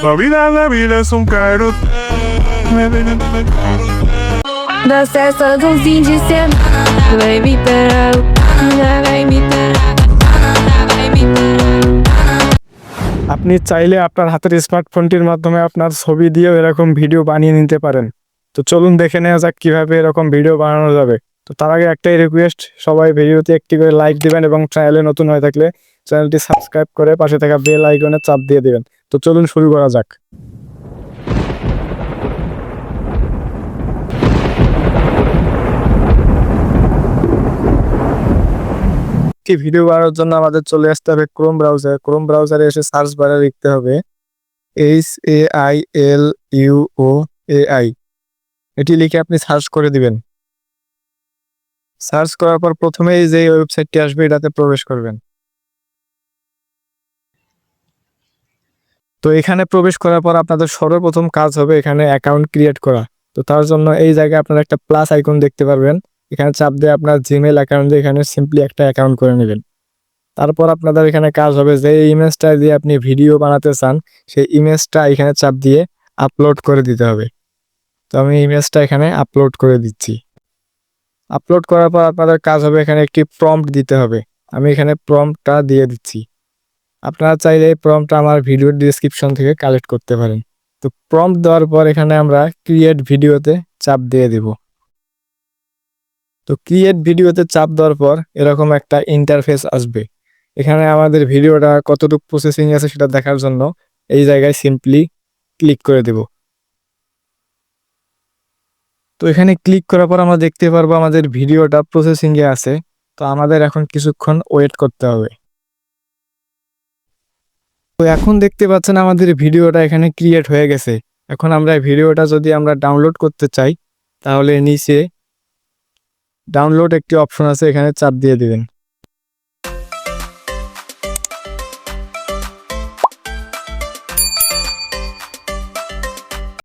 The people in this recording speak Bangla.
La vida es un carote. Das festas do fim de semana, vai me pegar, vai me pegar, vai me pegar. আপনি চাইলে আপনার হাতের স্মার্টফোনটির মাধ্যমে আপনার ছবি দিয়েও এরকম ভিডিও বানিয়ে নিতে পারেন। তো চলুন দেখে নেওয়া যাক কিভাবে এরকম ভিডিও বানানো যাবে। তো তার আগে একটাই রিকোয়েস্ট, সবাই ভিডিওতে একটি করে লাইক দিবেন এবং চ্যানেলে নতুন হয়ে থাকলে চ্যানেলটি সাবস্ক্রাইব করে পাশে থাকা বেল আইকনে চাপ দিয়ে দিবেন। তো চলুন শুরু করা যাক। একটি ভিডিও বানানোর জন্য আমাদের চলে আসতে হবে ক্রোম ব্রাউজারে এসে সার্চ বারে লিখতে হবে HAILUOAI। এটি লিখে আপনি সার্চ করে দিবেন। সার্চ করার পর প্রথমেই যে ওয়েবসাইটটি আসবে এটাতে প্রবেশ করবেন। তো এখানে প্রবেশ করার পর আপনাদের সর্বপ্রথম কাজ হবে এখানে অ্যাকাউন্ট ক্রিয়েট করা। তো তার জন্য এই জায়গায় আপনারা একটা প্লাস আইকন দেখতে পারবেন, এখানে চাপ দিয়ে আপনার জিমেল অ্যাকাউন্ট দিয়ে এখানে সিম্পলি একটা অ্যাকাউন্ট করে নেবেন। তারপর আপনাদের এখানে কাজ হবে যে ইমেজটা দিয়ে আপনি ভিডিও বানাতে চান সেই ইমেজটা এখানে চাপ দিয়ে আপলোড করে দিতে হবে। তো আমি ইমেজটা এখানে আপলোড করে দিচ্ছি। আপলোড করার পর আপনাদের কাজ হবে এখানে একটি প্রম্পট দিতে হবে। আমি এখানে প্রম্পটটা দিয়ে দিচ্ছি। আপনারা চাইলে এই প্রম্পটটা আমার ভিডিওর ডেসক্রিপশন থেকে কালেক্ট করতে পারেন। তো প্রম্পট দেওয়ার পর এখানে আমরা ক্রিয়েট ভিডিওতে চাপ দিয়ে দিব। তো ক্রিয়েট ভিডিওতে চাপ দেওয়ার পর এরকম একটা ইন্টারফেস আসবে। এখানে আমাদের ভিডিওটা কতটুকু প্রসেসিং আছে সেটা দেখার জন্য এই জায়গায় সিম্পলি ক্লিক করে দেব। তো এখানে ক্লিক করার পর আমরা দেখতে পারবো আমাদের ভিডিওটা প্রসেসিংয়ে আছে। তো আমাদের এখন কিছুক্ষণ ওয়েট করতে হবে। তো এখন দেখতে পাচ্ছেন আমাদের ভিডিওটা এখানে ক্রিয়েট হয়ে গেছে। এখন আমরা ভিডিওটা যদি আমরা ডাউনলোড করতে চাই তাহলে নিচে ডাউনলোড একটি অপশন আছে, এখানে চাপ দিয়ে দিবেন।